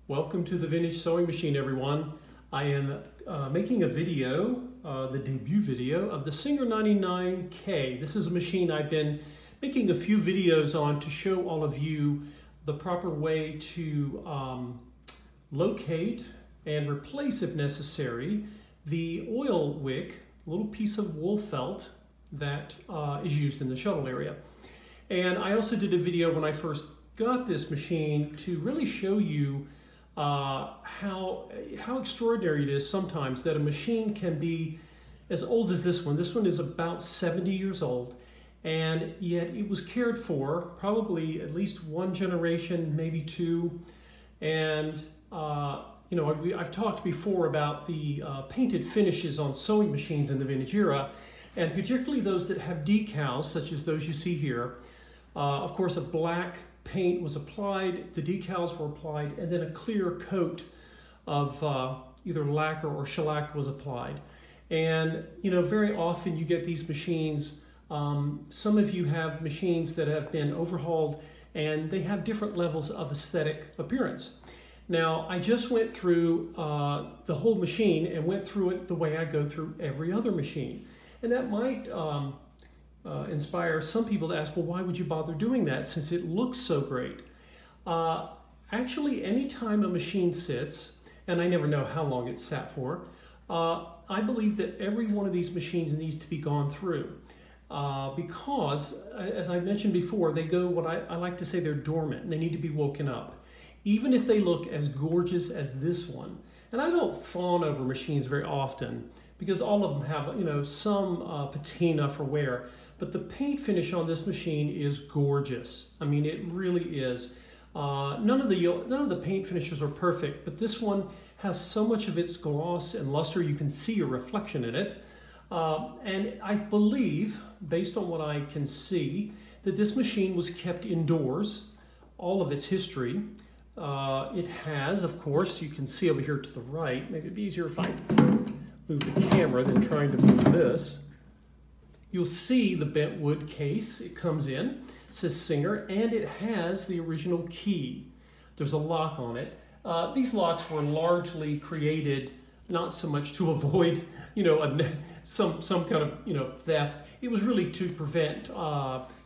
Welcome to the Vintage Sewing Machine, everyone. I am making a video, the debut video of the Singer 99K. This is a machine I've been making a few videos on to show all of you the proper way to locate and replace, if necessary, the oil wick, a little piece of wool felt that is used in the shuttle area. And I also did a video when I first got this machine to really show you how extraordinary it is sometimes that a machine can be as old as this one. This one is about 70 years old, and yet it was cared for probably at least one generation, maybe two. And you know, I've talked before about the painted finishes on sewing machines in the vintage era, and particularly those that have decals, such as those you see here. Of course, a black paint was applied, the decals were applied, and then a clear coat of either lacquer or shellac was applied. And you know, very often you get these machines, some of you have machines that have been overhauled and they have different levels of aesthetic appearance. Now, I just went through the whole machine and went through it the way I go through every other machine. And that might inspire some people to ask, well, why would you bother doing that since it looks so great? Actually, anytime a machine sits, and I never know how long it's sat for, I believe that every one of these machines needs to be gone through because, as I mentioned before, they go what I like to say, they're dormant and they need to be woken up. Even if they look as gorgeous as this one. And I don't fawn over machines very often because all of them have, you know, some patina for wear. But the paint finish on this machine is gorgeous. I mean, it really is. None of the paint finishes are perfect, but this one has so much of its gloss and luster, you can see a reflection in it. And I believe, based on what I can see, that this machine was kept indoors, all of its history. It has, of course, you can see over here to the right, maybe it'd be easier if I move the camera than trying to move this. You'll see the bent wood case it comes in. It says Singer, and it has the original key. There's a lock on it. These locks were largely created not so much to avoid, you know, some kind of, you know, theft. It was really to prevent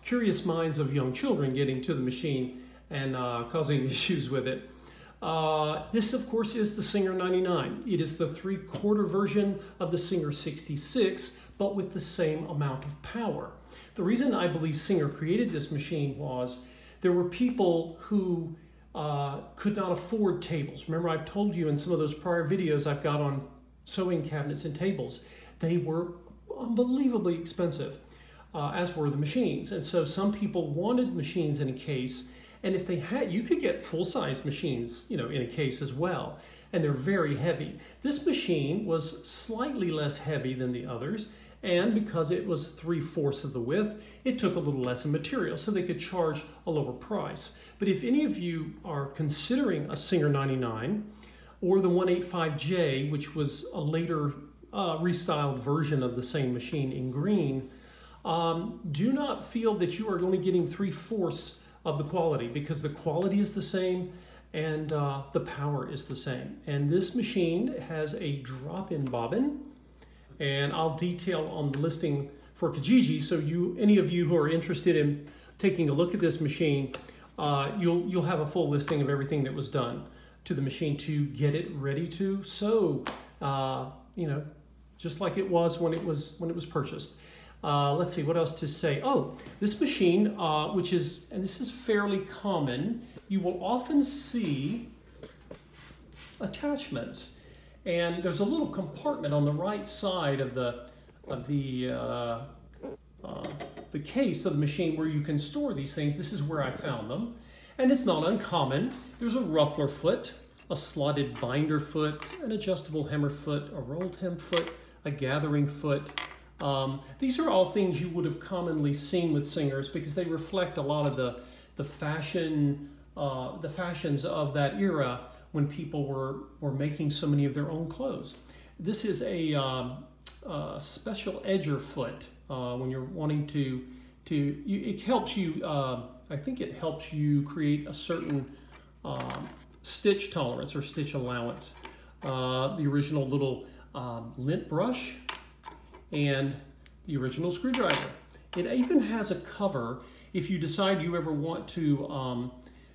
curious minds of young children getting to the machine and causing issues with it. This, of course, is the Singer 99. It is the 3/4 version of the Singer 66, but with the same amount of power. The reason I believe Singer created this machine was there were people who could not afford tables. Remember, I've told you in some of those prior videos I've got on sewing cabinets and tables, they were unbelievably expensive, as were the machines. And so some people wanted machines in a case. And if they had, you could get full-size machines, you know, in a case as well. And they're very heavy. This machine was slightly less heavy than the others. And because it was 3/4 of the width, it took a little less in material, so they could charge a lower price. But if any of you are considering a Singer 99 or the 185J, which was a later restyled version of the same machine in green, do not feel that you are going to be getting 3/4 of the quality, because the quality is the same and the power is the same. And this machine has a drop-in bobbin, and I'll detail on the listing for Kijiji, so any of you who are interested in taking a look at this machine, you'll have a full listing of everything that was done to the machine to get it ready to sew, you know, just like it was when it was purchased. Let's see, what else to say? Oh, this machine, which is, and this is fairly common, you will often see attachments. And there's a little compartment on the right side of the case of the machine where you can store these things. This is where I found them. And it's not uncommon. There's a ruffler foot, a slotted binder foot, an adjustable hemmer foot, a rolled hem foot, a gathering foot. These are all things you would have commonly seen with Singers because they reflect a lot of the fashions of that era when people were making so many of their own clothes. This is a special edger foot when you're wanting to it helps you. I think it helps you create a certain stitch tolerance or stitch allowance. The original little lint brush and the original screwdriver. It even has a cover if you decide you ever want to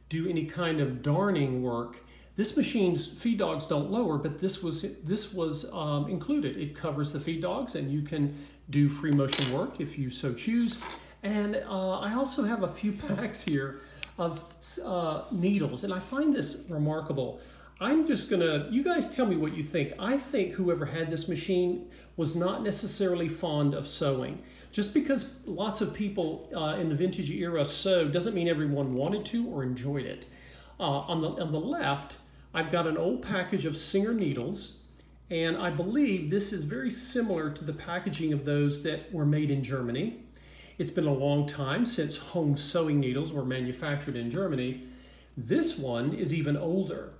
do any kind of darning work. This machine's feed dogs don't lower, but this was included. It covers the feed dogs, and you can do free motion work if you so choose. And I also have a few packs here of needles, and I find this remarkable. I'm just gonna, you guys tell me what you think. I think whoever had this machine was not necessarily fond of sewing. Just because lots of people in the vintage era sewed doesn't mean everyone wanted to or enjoyed it. On the left, I've got an old package of Singer needles, and I believe this is very similar to the packaging of those that were made in Germany. It's been a long time since home sewing needles were manufactured in Germany. This one is even older,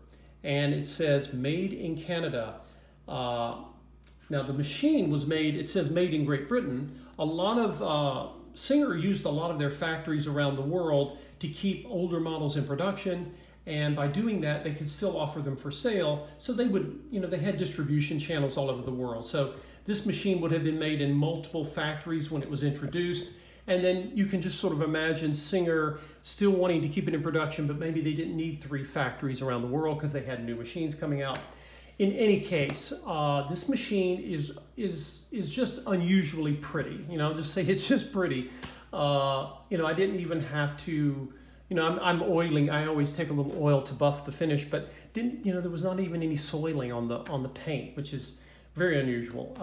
and it says made in Canada. Now the machine was made, it says made in Great Britain. A lot of, Singer used a lot of their factories around the world to keep older models in production, and by doing that they could still offer them for sale. So they would, you know, they had distribution channels all over the world. So this machine would have been made in multiple factories when it was introduced. And then you can just sort of imagine Singer still wanting to keep it in production, but maybe they didn't need 3 factories around the world because they had new machines coming out. In any case, this machine is just unusually pretty. You know, I'll just say it's just pretty. You know, I didn't even have to, you know, I'm oiling. I always take a little oil to buff the finish, but didn't, you know, there was not even any soiling on the paint, which is very unusual.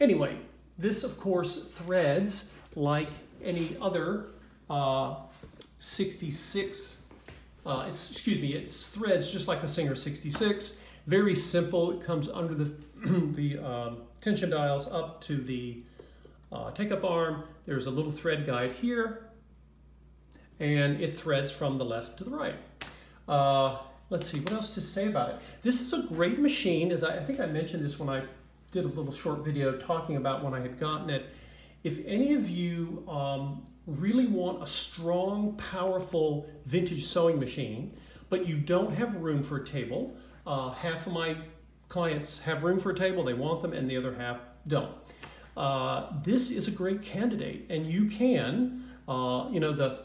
Anyway, this of course threads like any other 66, it threads just like a Singer 66. Very simple. It comes under the tension dials up to the take-up arm. There's a little thread guide here, and it threads from the left to the right. Let's see, what else to say about it? This is a great machine. As I think I mentioned this when I did a little short video talking about when I had gotten it. If any of you really want a strong, powerful vintage sewing machine, but you don't have room for a table, half of my clients have room for a table, they want them, and the other half don't. This is a great candidate, and you can, you know, the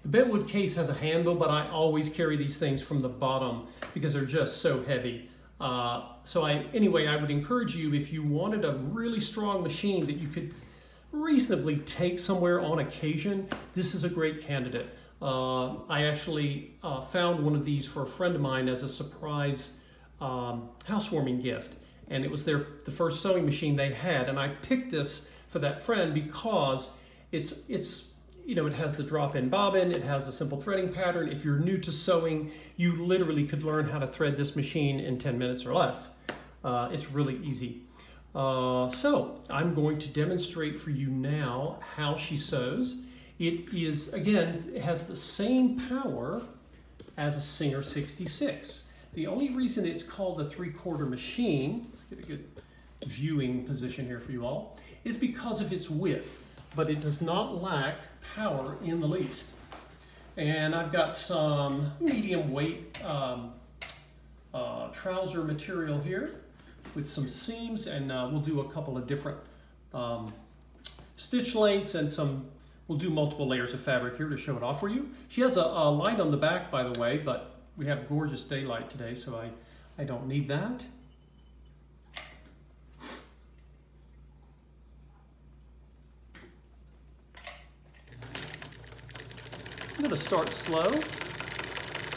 Bentwood case has a handle, but I always carry these things from the bottom because they're just so heavy. Anyway, I would encourage you, if you wanted a really strong machine that you could reasonably take somewhere on occasion, this is a great candidate. I actually found one of these for a friend of mine as a surprise housewarming gift, and it was the first sewing machine they had, and I picked this for that friend because it's you know, it has the drop-in bobbin, it has a simple threading pattern. If you're new to sewing, you literally could learn how to thread this machine in 10 minutes or less. It's really easy. So I'm going to demonstrate for you now how she sews. It is, again, it has the same power as a Singer 66. The only reason it's called a 3/4 machine, let's get a good viewing position here for you all, is because of its width, but it does not lack power in the least. And I've got some medium weight trouser material here with some seams, and we'll do a couple of different stitch lengths and we'll do multiple layers of fabric here to show it off for you. She has a light on the back, by the way, but we have gorgeous daylight today, so I don't need that. I'm going to start slow,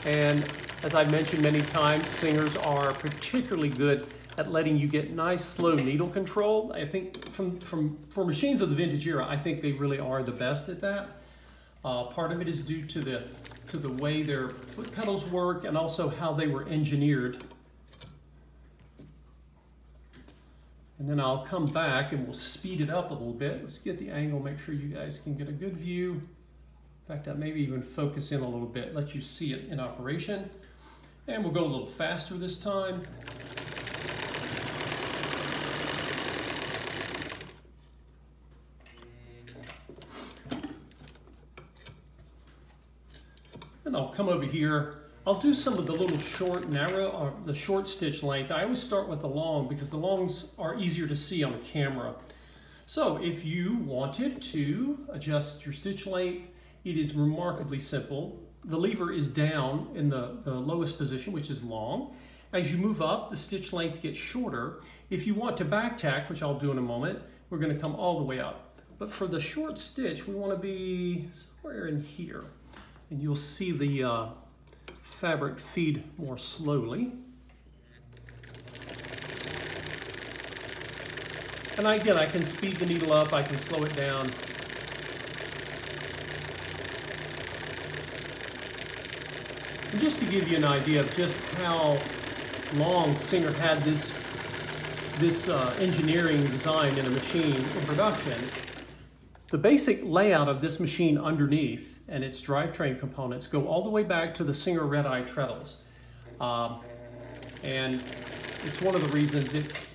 and as I've mentioned many times, Singers are particularly good at letting you get nice, slow needle control. I think for machines of the vintage era, I think they really are the best at that. Part of it is due to the way their foot pedals work and also how they were engineered. And then I'll come back and we'll speed it up a little bit. Let's get the angle, make sure you guys can get a good view. In fact, I maybe even focus in a little bit, let you see it in operation. And we'll go a little faster this time. Then I'll come over here I'll do some of the little short, narrow, or the short stitch length. I always start with the long because the longs are easier to see on a camera. So if you wanted to adjust your stitch length, it is remarkably simple. The lever is down in the lowest position, which is long. As you move up, the stitch length gets shorter. If you want to back tack, which I'll do in a moment, we're going to come all the way up. But for the short stitch, we want to be somewhere in here. And you'll see the fabric feed more slowly. And again, I can speed the needle up, I can slow it down. And just to give you an idea of just how long Singer had this engineering design in a machine in production, the basic layout of this machine underneath and its drivetrain components go all the way back to the Singer red-eye treadles. And it's one of the reasons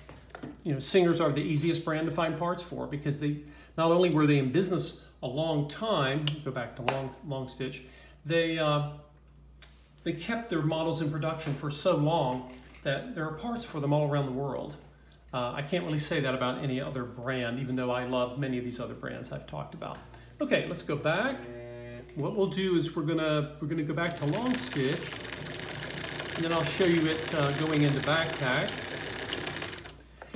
Singers are the easiest brand to find parts for, because they not only were they in business a long time, go back to long stitch, they kept their models in production for so long that there are parts for them all around the world. I can't really say that about any other brand, even though I love many of these other brands I've talked about. Okay, let's go back. What we'll do is we're gonna go back to long stitch, and then I'll show you it going into back tack.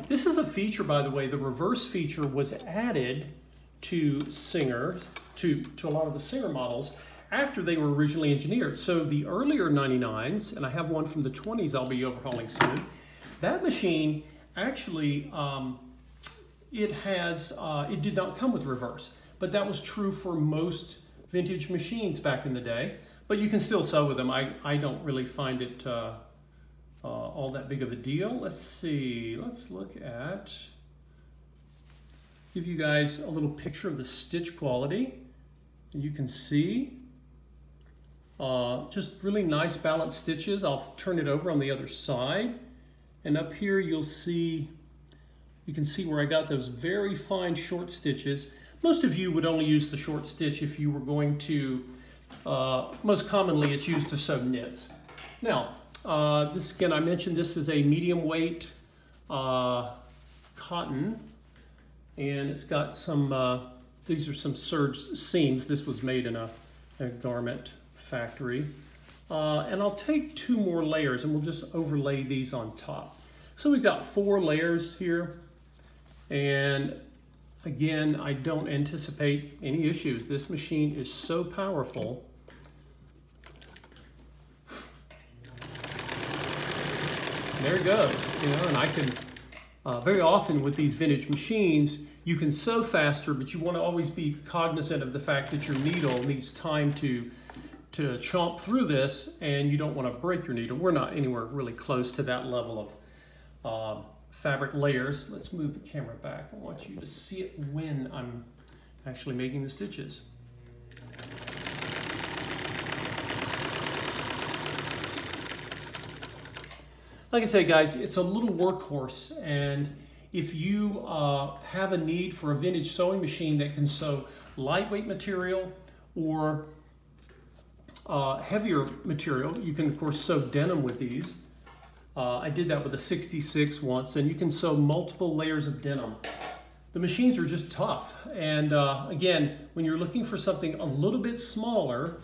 This is a feature, by the way. The reverse feature was added to Singer, to a lot of the Singer models after they were originally engineered. So the earlier 99s, and I have one from the 20s I'll be overhauling soon, that machine actually, it did not come with reverse, but that was true for most vintage machines back in the day. But you can still sew with them. I don't really find it all that big of a deal. Let's see, let's look at, give you guys a little picture of the stitch quality. And you can see just really nice balanced stitches. I'll turn it over on the other side. And up here you can see where I got those very fine short stitches. Most of you would only use the short stitch if you were going to, most commonly it's used to sew knits. Now, this again, I mentioned this is a medium weight cotton, and it's got some, these are some serged seams. This was made in a garment factory. And I'll take 2 more layers and we'll just overlay these on top. So we've got 4 layers here, and again, I don't anticipate any issues. This machine is so powerful. There it goes, and I can, very often with these vintage machines, you can sew faster, but you want to always be cognizant of the fact that your needle needs time to chomp through this, and you don't want to break your needle. We're not anywhere really close to that level of fabric layers. Let's move the camera back. I want you to see it when I'm actually making the stitches. Like I say, guys, it's a little workhorse, and if you have a need for a vintage sewing machine that can sew lightweight material or heavier material, you can of course sew denim with these. I did that with a 66 once, and you can sew multiple layers of denim. The machines are just tough, and again, when you're looking for something a little bit smaller,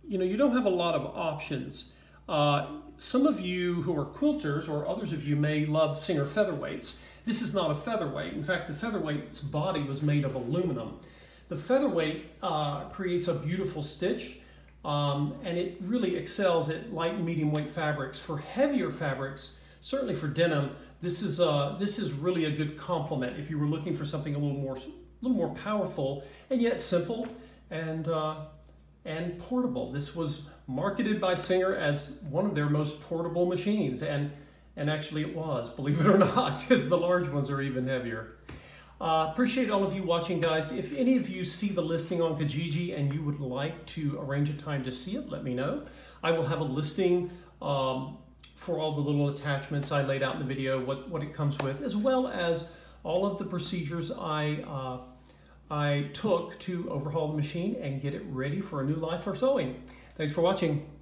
you don't have a lot of options. Some of you who are quilters, or others of you, may love Singer Featherweights. This is not a featherweight. In fact, the Featherweight's body was made of aluminum. The Featherweight creates a beautiful stitch, and it really excels at light and medium weight fabrics. For heavier fabrics, certainly for denim, this is really a good complement if you were looking for something a little more powerful and yet simple and portable. This was marketed by Singer as one of their most portable machines, and actually it was, believe it or not, because the large ones are even heavier. Appreciate all of you watching, guys. If any of you see the listing on Kijiji and you would like to arrange a time to see it, let me know. I will have a listing for all the little attachments I laid out in the video, what it comes with, as well as all of the procedures I I took to overhaul the machine and get it ready for a new life for sewing. Thanks for watching.